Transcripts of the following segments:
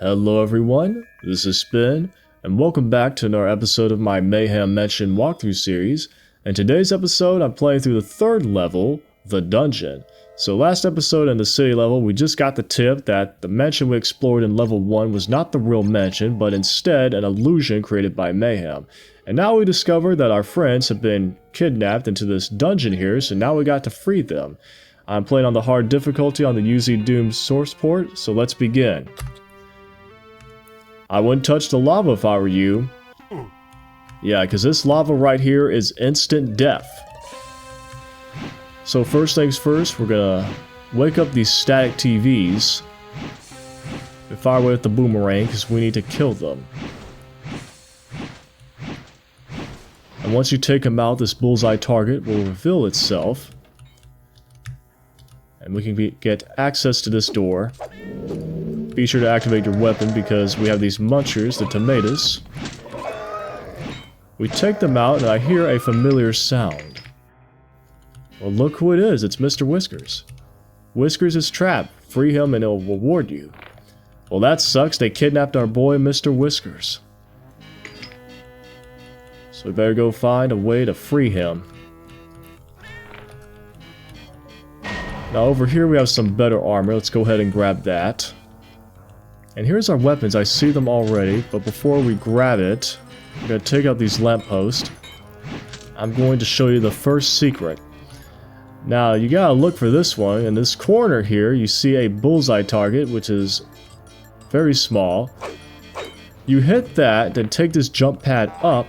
Hello everyone, this is Spin, and welcome back to another episode of my Mayhem Mansion walkthrough series. In today's episode, I'm playing through the third level, the dungeon. So last episode in the city level, we just got the tip that the mansion we explored in level 1 was not the real mansion, but instead an illusion created by Mayhem. And now we discovered that our friends have been kidnapped into this dungeon here, so now we got to free them. I'm playing on the hard difficulty on the UZDoom source port, so let's begin. I wouldn't touch the lava if I were you. Yeah, because this lava right here is instant death. So first things first, we're gonna wake up these static TVs. And fire away with the boomerang, because we need to kill them. And once you take them out, this bullseye target will reveal itself. And we can get access to this door. Be sure to activate your weapon because we have these munchers, the tomatoes. We take them out and I hear a familiar sound. Well, look who it is. It's Mr. Whiskers. Whiskers is trapped. Free him and it'll reward you. Well, that sucks. They kidnapped our boy, Mr. Whiskers. So we better go find a way to free him. Now over here we have some better armor. Let's go ahead and grab that. And here's our weapons. I see them already, but before we grab it, we're going to take out these lampposts. I'm going to show you the first secret. Now, you gotta look for this one. In this corner here, you see a bullseye target, which is very small. You hit that, then take this jump pad up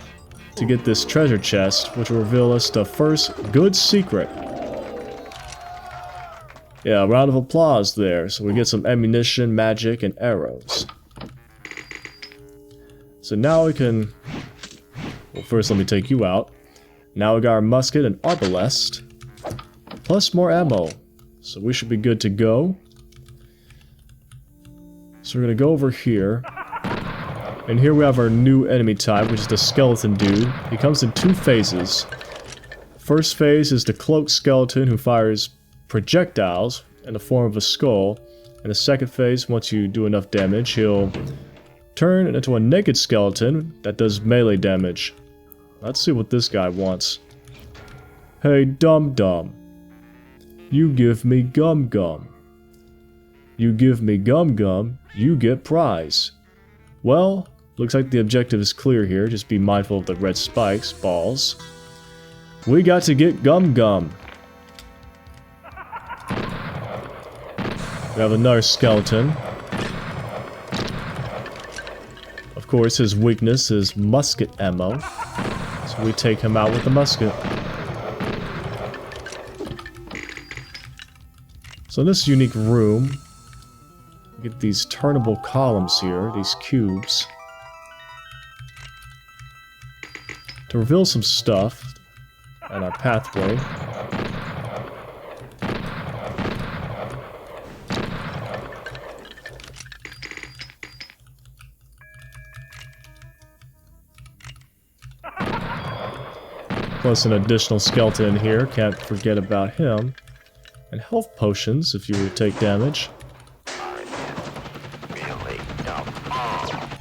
to get this treasure chest, which will reveal us the first good secret. Yeah, a round of applause there. So we get some ammunition, magic, and arrows. So now we can... Well, first let me take you out. Now we got our musket and arbalest. Plus more ammo. So we should be good to go. So we're gonna go over here. And here we have our new enemy type, which is the skeleton dude. He comes in two phases. First phase is the cloaked skeleton who fires projectiles in the form of a skull. In the second phase, once you do enough damage, he'll turn into a naked skeleton that does melee damage. Let's see what this guy wants. Hey, dum-dum. You give me gum-gum. You give me gum-gum, you get prize. Well, looks like the objective is clear here. Just be mindful of the red spikes, balls. We got to get gum-gum. We have another skeleton. Of course, his weakness is musket ammo. So we take him out with the musket. So in this unique room, we get these turnable columns here, these cubes. To reveal some stuff on our pathway. Plus an additional skeleton in here, can't forget about him. And health potions if you were to take damage.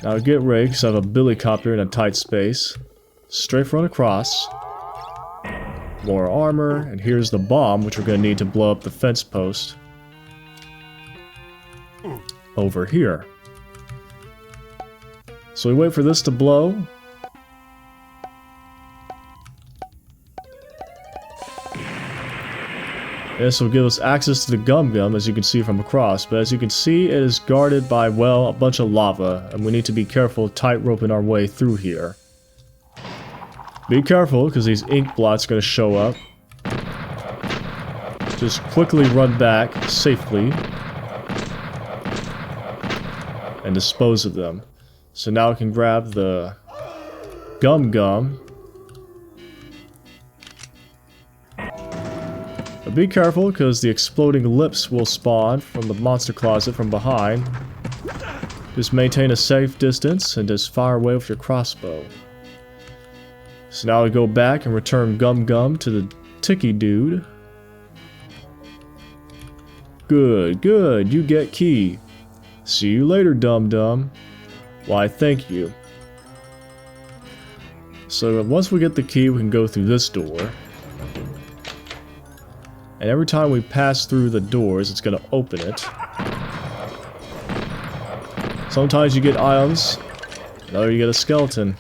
Now get ready because I have a billycopter in a tight space. Strafe run across. More armor, and here's the bomb which we're going to need to blow up the fence post. Over here. So we wait for this to blow. This will give us access to the gum-gum, as you can see from across, but as you can see, it is guarded by, well, a bunch of lava, and we need to be careful tight-roping our way through here. Be careful, because these ink blots are going to show up. Just quickly run back, safely, and dispose of them. So now we can grab the gum-gum. But be careful, because the exploding lips will spawn from the monster closet from behind. Just maintain a safe distance, and just fire away with your crossbow. So now we go back and return gum-gum to the ticky dude. Good, good, you get key. See you later, dum-dum. Why, thank you. So once we get the key, we can go through this door. And every time we pass through the doors, it's going to open it. Sometimes you get items, another you get a skeleton.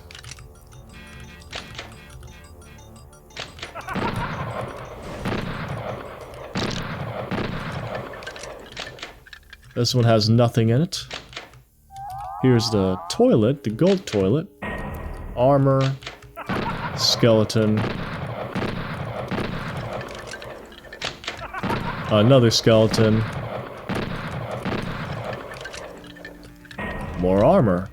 This one has nothing in it. Here's the toilet, the gold toilet. Armor, skeleton. Another skeleton. More armor.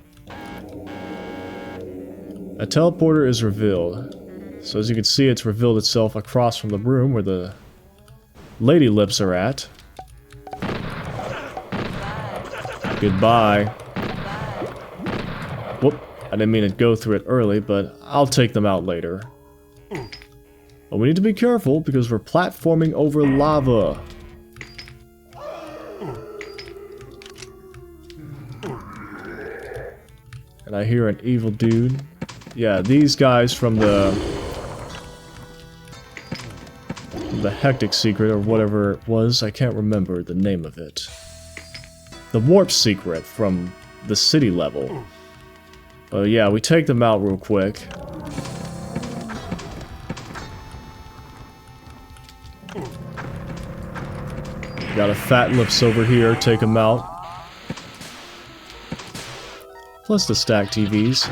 A teleporter is revealed. So as you can see, it's revealed itself across from the room where the lady lips are at. Goodbye. Whoop. I didn't mean to go through it early, but I'll take them out later. But we need to be careful because we're platforming over lava. And I hear an evil dude. Yeah, these guys from the hectic secret or whatever it was. I can't remember the name of it. The warp secret from the city level. Yeah, we take them out real quick. Got a fat lips over here, take him out. Plus the stack TVs.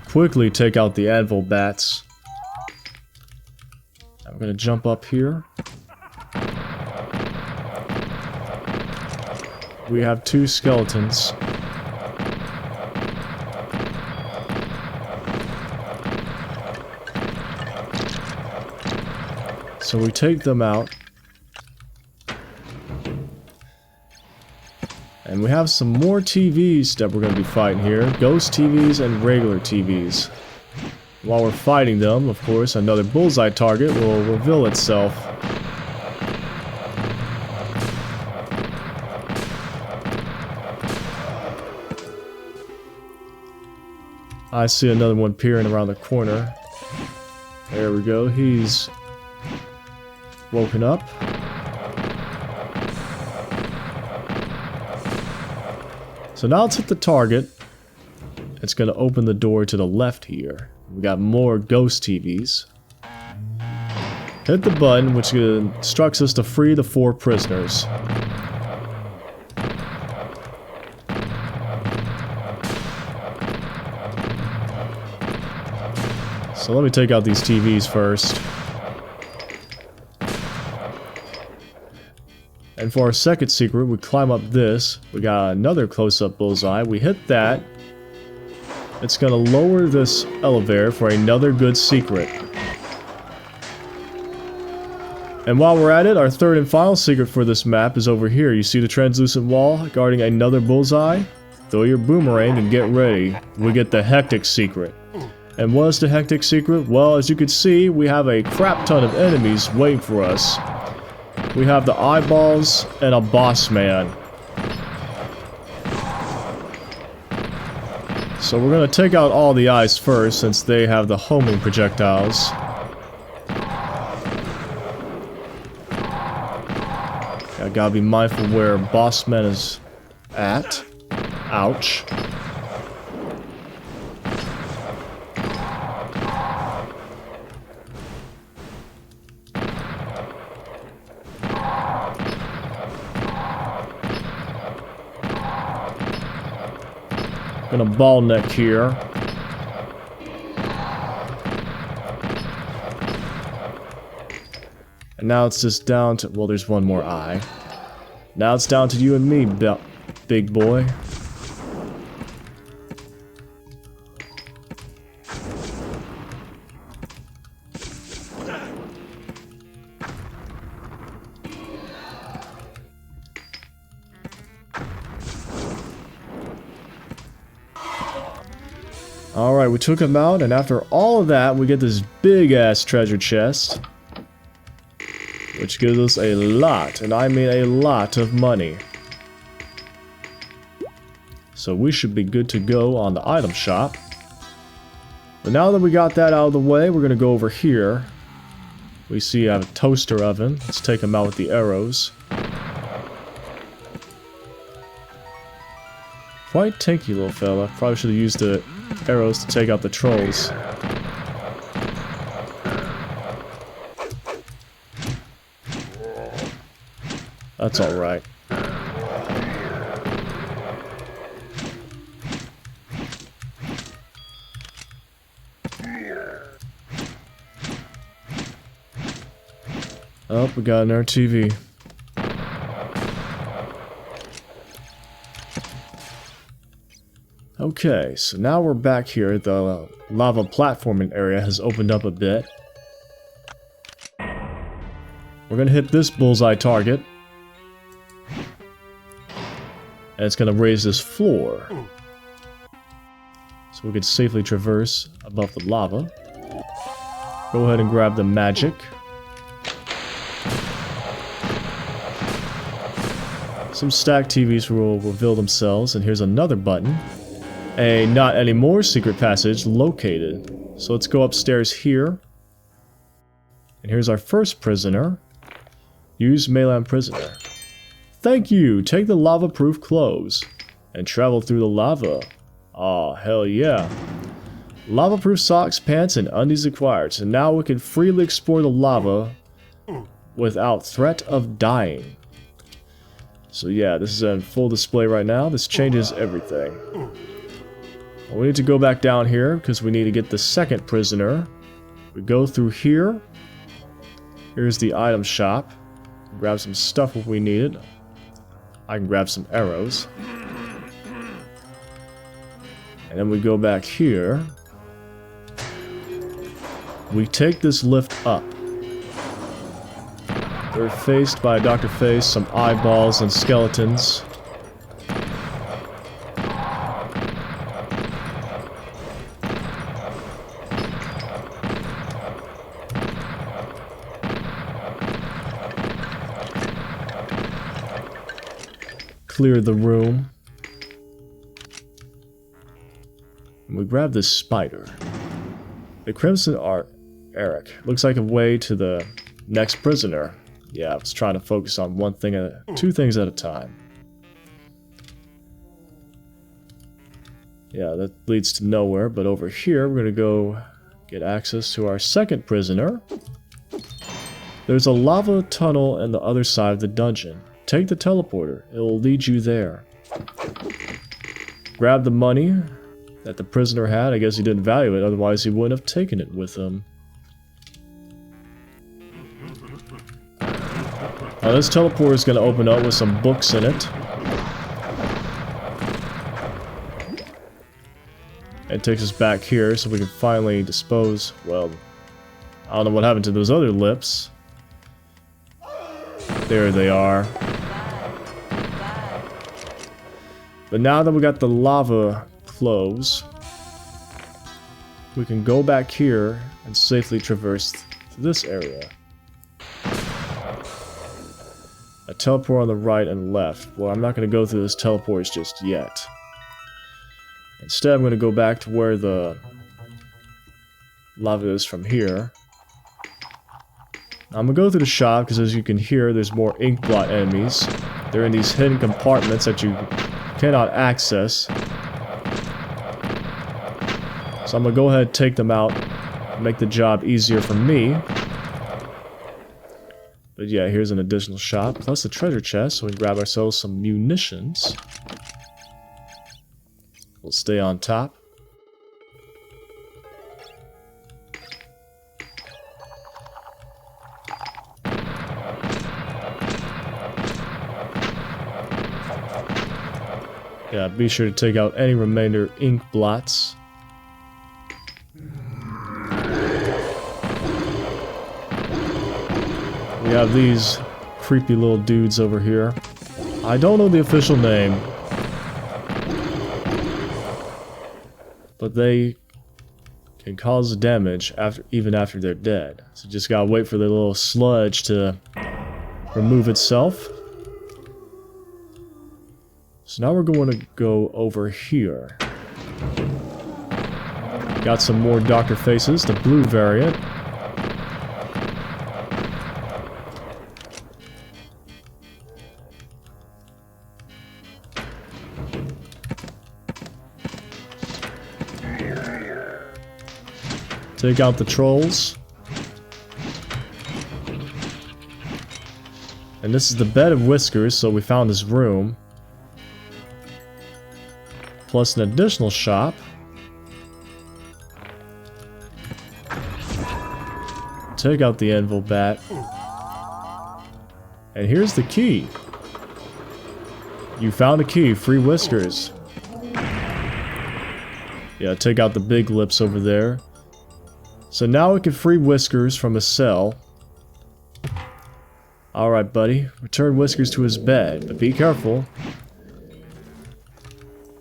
Quickly take out the anvil bats. I'm gonna jump up here. We have 2 skeletons. So we take them out. And we have some more TVs that we're going to be fighting here. Ghost TVs and regular TVs. While we're fighting them, of course, another bullseye target will reveal itself. I see another one peering around the corner. There we go, he's woken up. So now let's hit the target. It's going to open the door to the left here. We got more ghost TVs. Hit the button, which instructs us to free the 4 prisoners. So let me take out these TVs first. And for our second secret, we climb up this. We got another close-up bullseye. We hit that. It's gonna lower this elevator for another good secret. And while we're at it, our third and final secret for this map is over here. You see the translucent wall guarding another bullseye? Throw your boomerang and get ready. We get the hectic secret. And what is the hectic secret? Well, as you can see, we have a crap ton of enemies waiting for us. We have the eyeballs and a boss man. So we're gonna take out all the eyes first since they have the homing projectiles. I gotta be mindful where boss man is at. Ouch. Gonna ball neck here. And now it's just down to, well, there's one more eye. Now it's down to you and me, big boy. Alright, we took him out, and after all of that, we get this big-ass treasure chest. which gives us a lot, and I mean a lot of money. So we should be good to go on the item shop. But now that we got that out of the way, we're going to go over here. We see I have a toaster oven. Let's take him out with the arrows. Quite tanky little fella. Probably should have used the arrows to take out the trolls. That's alright. Oh, we got another TV. Okay, so now we're back here. The lava platforming area has opened up a bit. We're gonna hit this bullseye target. And it's gonna raise this floor. So we can safely traverse above the lava. Go ahead and grab the magic. Some stacked TVs will reveal themselves, and here's another button. A not anymore secret passage located. So let's go upstairs here. And here's our first prisoner. Use Mayhem prisoner. Thank you! Take the lava-proof clothes. And travel through the lava. Aw, hell yeah. Lava-proof socks, pants, and undies acquired. So now we can freely explore the lava without threat of dying. So yeah, this is in full display right now. This changes everything. Well, we need to go back down here because we need to get the second prisoner. We go through here. Here's the item shop. Grab some stuff if we need it. I can grab some arrows. And then we go back here. We take this lift up. We're faced by Dr. Face, some eyeballs and skeletons. Clear the room. And we grab this spider. The Crimson Art Eric. Looks like a way to the next prisoner. Yeah, I was trying to focus on one thing two things at a time. Yeah, that leads to nowhere, but over here we're gonna go get access to our second prisoner. There's a lava tunnel on the other side of the dungeon. Take the teleporter, it will lead you there. Grab the money that the prisoner had. I guess he didn't value it, otherwise he wouldn't have taken it with him. Now this teleporter is going to open up with some books in it. It takes us back here so we can finally dispose, well, I don't know what happened to those other lips. There they are. But now that we got the lava clothes, we can go back here and safely traverse to this area. A teleport on the right and left. Well, I'm not going to go through those teleports just yet. Instead, I'm going to go back to where the lava is from here. I'm going to go through the shop because, as you can hear, there's more ink blot enemies. They're in these hidden compartments that you cannot access. So I'm going to go ahead and take them out, make the job easier for me. But yeah, here's an additional shop, plus a treasure chest, so we can grab ourselves some munitions. We'll stay on top. Yeah, be sure to take out any remainder ink blots. We have these creepy little dudes over here. I don't know the official name, but they can cause damage even after they're dead. So just gotta wait for the little sludge to remove itself. So now we're going to go over here. Got some more Dr. Faces, the blue variant. Take out the trolls. And this is the bed of Whiskers, so we found this room. Plus an additional shop. Take out the anvil bat. And here's the key. You found a key, free Whiskers. Yeah, take out the big lips over there. So now we can free Whiskers from a cell. Alright, buddy. Return Whiskers to his bed, but be careful.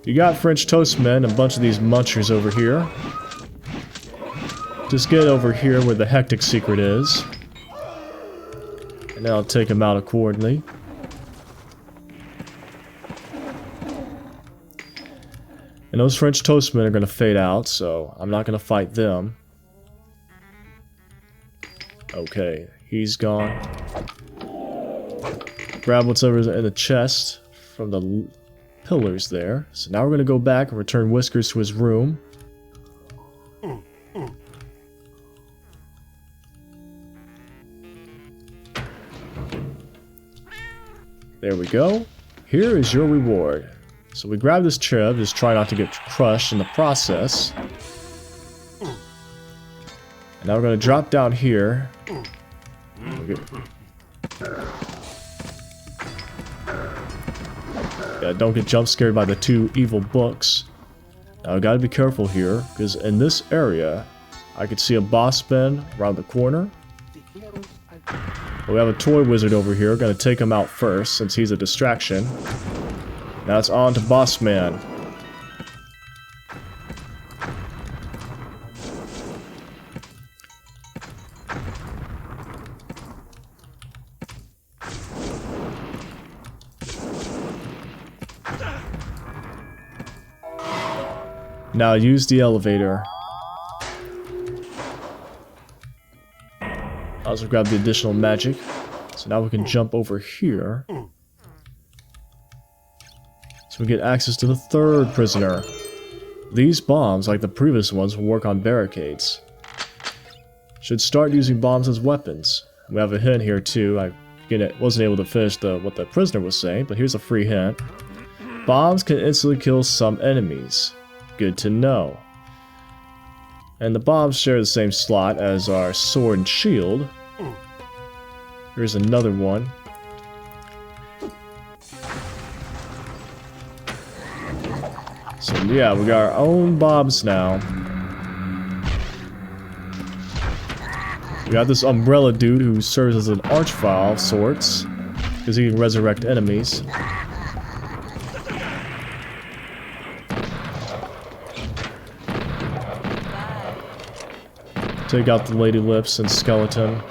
You got French toast men and a bunch of these munchers over here. Just get over here where the hectic secret is. And then I'll take him out accordingly. And those French toast men are going to fade out, so I'm not going to fight them. Okay, he's gone. Grab what's over in the chest from the pillars there. So now we're going to go back and return Whiskers to his room. There we go. Here is your reward. So we grab this cherub, just try not to get crushed in the process. And now we're going to drop down here. Yeah, don't get jump scared by the two evil books. Now I gotta be careful here, because in this area, I could see a boss man around the corner. But we have a toy wizard over here, gonna take him out first, since he's a distraction. Now it's on to boss man. Now use the elevator. I also grab the additional magic. So now we can jump over here. So we get access to the third prisoner. These bombs, like the previous ones, will work on barricades. Should start using bombs as weapons. We have a hint here too. I wasn't able to finish what the prisoner was saying, but here's a free hint. Bombs can instantly kill some enemies. Good to know. And the bombs share the same slot as our sword and shield. Here's another one. So yeah, we got our own bombs now. We got this umbrella dude who serves as an archvile of sorts, because he can resurrect enemies. Take out the lady lips and skeleton.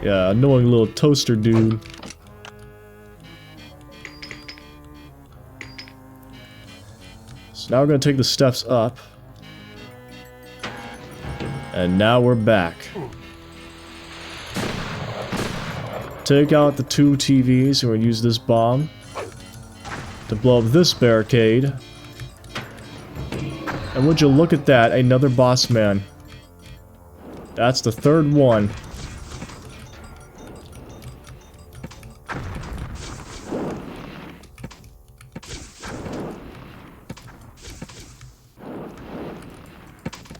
Yeah, annoying little toaster dude. So now we're gonna take the steps up. And now we're back. Take out the two TVs and we're gonna use this bomb to blow up this barricade. And would you look at that, another boss man. That's the third one.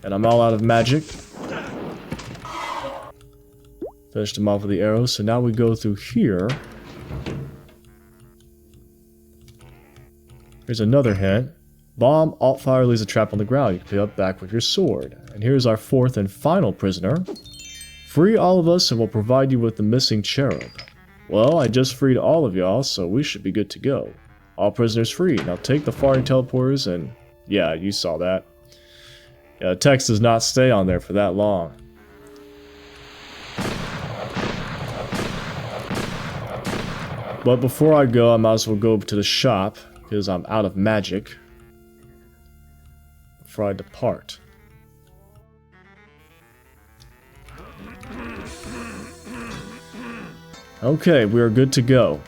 And I'm all out of magic. Finished him off with the arrows, so now we go through here. Here's another hint. Bomb, alt fire leaves a trap on the ground. You can pick up back with your sword. And here's our fourth and final prisoner. Free all of us and we'll provide you with the missing cherub. Well, I just freed all of y'all, so we should be good to go. All prisoners free. Now take the firing teleporters and... Yeah, you saw that. Yeah, the text does not stay on there for that long. But before I go, I might as well go to the shop, because I'm out of magic. Before I depart. Okay, we are good to go.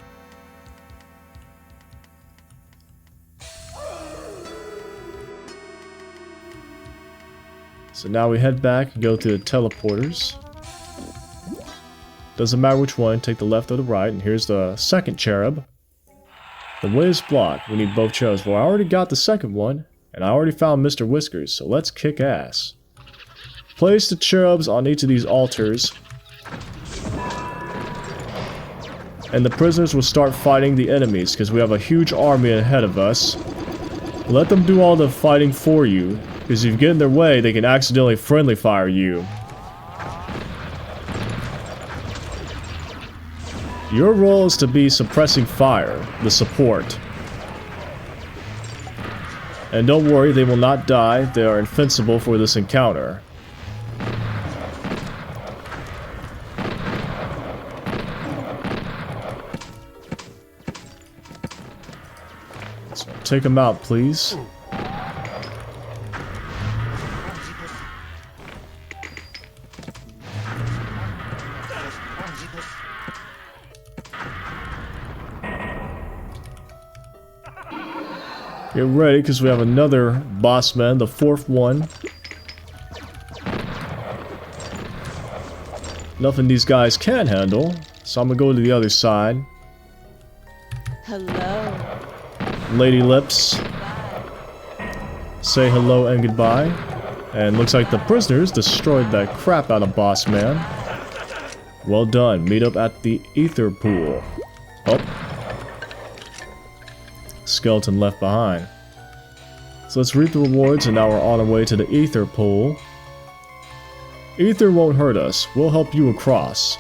So now we head back and go through the teleporters. Doesn't matter which one, take the left or the right, and here's the second cherub. The way is blocked, we need both cherubs. Well, I already got the second one, and I already found Mr. Whiskers, so let's kick ass. Place the cherubs on each of these altars, and the prisoners will start fighting the enemies, because we have a huge army ahead of us. Let them do all the fighting for you, because if you get in their way, they can accidentally friendly fire you. Your role is to be suppressing fire, the support. And don't worry, they will not die, they are invincible for this encounter. So take them out, please. Get ready, because we have another boss man, the fourth one. Nothing these guys can handle, so I'm gonna go to the other side. Hello. Lady Lips. Say hello and goodbye. And looks like the prisoners destroyed the crap out of boss man. Well done. Meet up at the ether pool. Oh. Skeleton left behind. So let's reap the rewards, and now we're on our way to the ether pool. Ether won't hurt us. We'll help you across.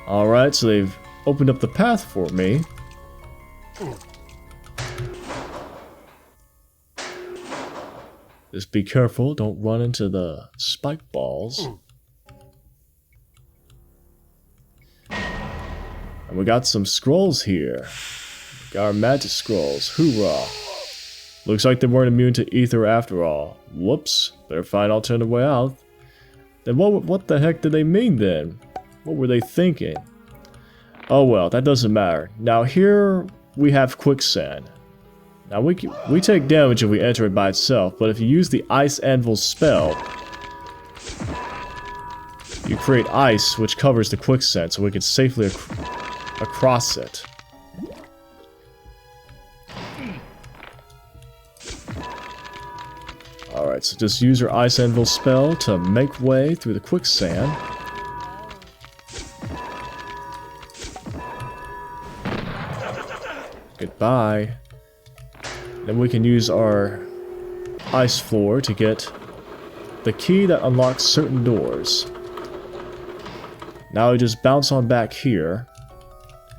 Alright, so they've opened up the path for me. Just be careful, don't run into the spike balls. And we got some scrolls here. We got our magic scrolls. Hoorah. Looks like they weren't immune to ether after all. Whoops. Better find an alternative way out. Then what the heck did they mean then? What were they thinking? Oh well, that doesn't matter. Now here we have Quicksand. Now we take damage if we enter it by itself, but if you use the Ice Anvil spell, you create ice which covers the Quicksand so we can safely across it. Alright, so just use your Ice Anvil spell to make way through the Quicksand. Goodbye. Then we can use our ice floor to get the key that unlocks certain doors. Now we just bounce on back here.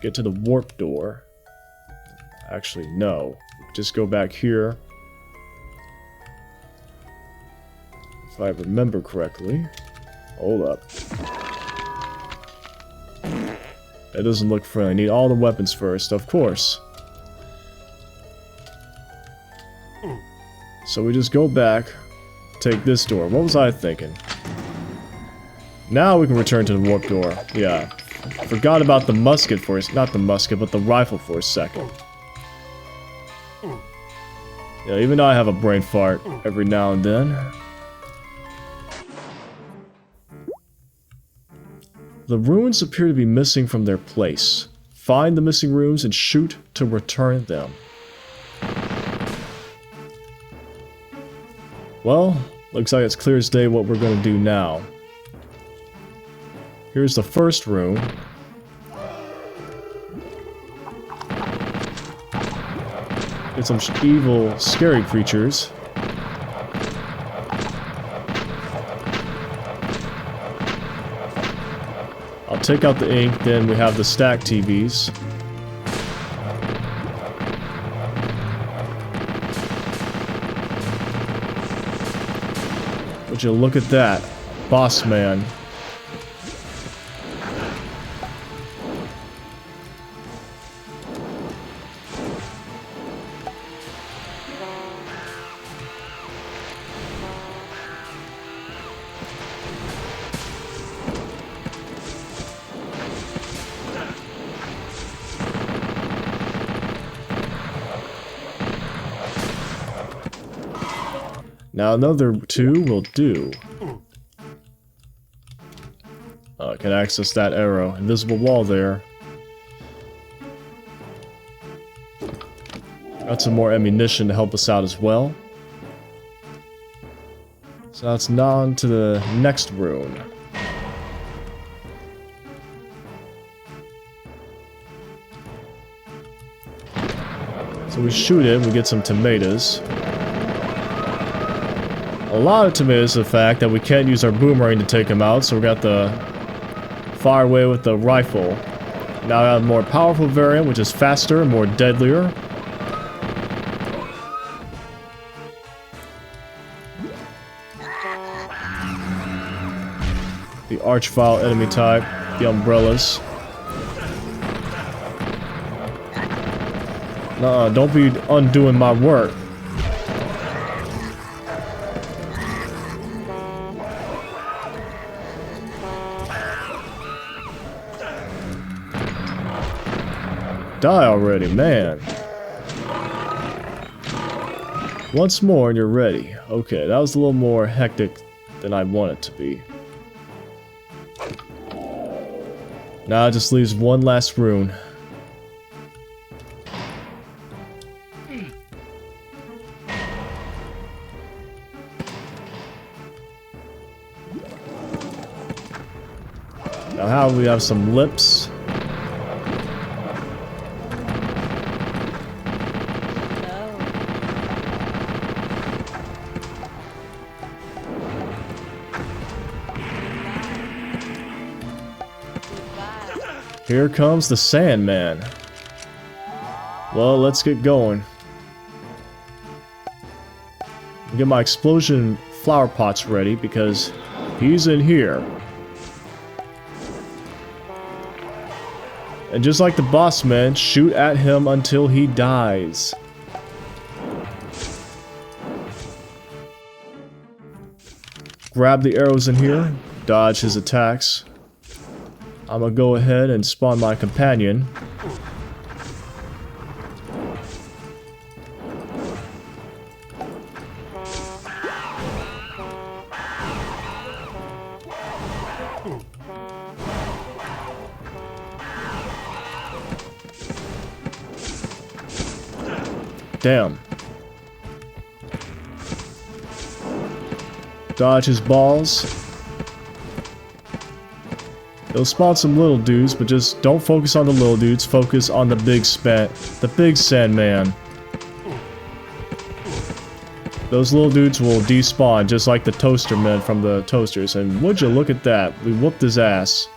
Get to the warp door. Actually, no. Just go back here. If I remember correctly. Hold up. That doesn't look friendly. I need all the weapons first, of course. So we just go back, take this door. What was I thinking? Now we can return to the warp door. Yeah. Forgot about the musket for a not the musket, but the rifle for a second. Yeah, even I have a brain fart every now and then. The runes appear to be missing from their place. Find the missing runes and shoot to return them. Well, looks like it's clear as day what we're going to do now. Here's the first room. Get some evil, scary creatures. I'll take out the ink, then we have the stack TVs. Would you look at that? Boss man. Now another two will do. I can access that arrow. Invisible wall there. Got some more ammunition to help us out as well. So that's now on to the next room. So we shoot it, we get some tomatoes. A lot of tomatoes, the fact that we can't use our boomerang to take them out, so we got the fire away with the rifle. Now I have a more powerful variant, which is faster and more deadlier. The archvile enemy type, the umbrellas. Nuh-uh, don't be undoing my work. Die already, man. Once more and you're ready. Okay, that was a little more hectic than I want it to be. Now it just leaves one last rune. Now how we have some lips. Here comes the Sandman. Well, let's get going. Get my explosion flower pots ready because he's in here. And just like the boss man, shoot at him until he dies. Grab the arrows in here, dodge his attacks. I'm gonna go ahead and spawn my companion. Damn. Dodge his balls. It'll spawn some little dudes, but just don't focus on the little dudes, focus on the big Sandman. Those little dudes will despawn, just like the toaster men from the toasters, and would you look at that, we whooped his ass.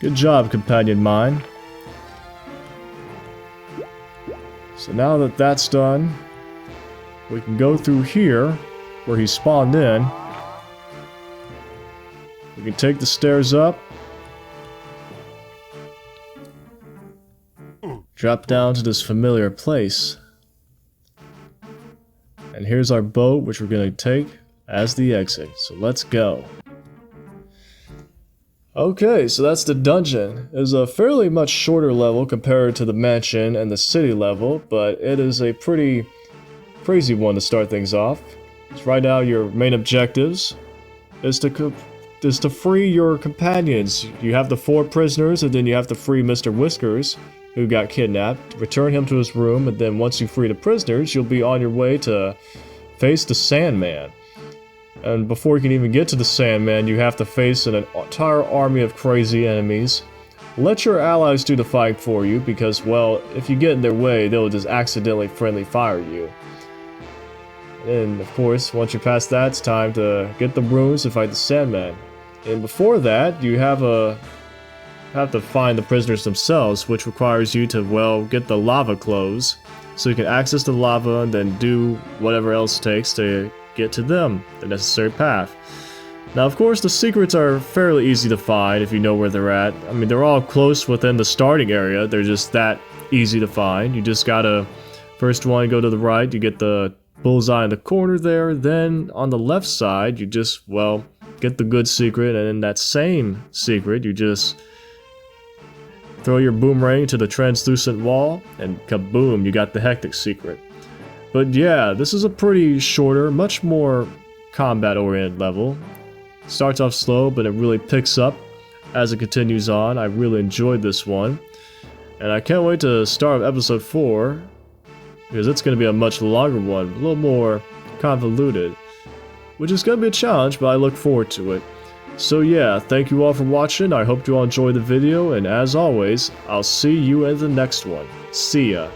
Good job, companion mine. So now that that's done, we can go through here, where he spawned in. We can take the stairs up. Drop down to this familiar place. And here's our boat, which we're going to take as the exit. So let's go. Okay, so that's the dungeon. It's a fairly much shorter level compared to the mansion and the city level, but it is a pretty crazy one to start things off. So right now your main objectives is to free your companions. You have the 4 prisoners, and then you have to free Mr. Whiskers, who got kidnapped, return him to his room, and then once you free the prisoners, you'll be on your way to face the Sandman. And before you can even get to the Sandman, you have to face an entire army of crazy enemies. Let your allies do the fight for you, because, well, if you get in their way, they'll just accidentally friendly fire you. And, of course, once you pass that, it's time to get the runes to fight the Sandman. And before that, you have to find the prisoners themselves, which requires you to, well, get the lava clothes, so you can access the lava and then do whatever else it takes to get to them, the necessary path. Now, of course, the secrets are fairly easy to find if you know where they're at. I mean, they're all close within the starting area. They're just that easy to find. You just gotta, first one, go to the right, you get the bullseye in the corner there. Then on the left side, you just, well, get the good secret, and in that same secret, you just throw your boomerang to the translucent wall, and kaboom, you got the hectic secret. But yeah, this is a pretty shorter, much more combat-oriented level. Starts off slow, but it really picks up as it continues on. I really enjoyed this one. And I can't wait to start episode 4, because it's going to be a much longer one, a little more convoluted, which is going to be a challenge, but I look forward to it. So yeah, thank you all for watching. I hope you all enjoyed the video, and as always, I'll see you in the next one. See ya.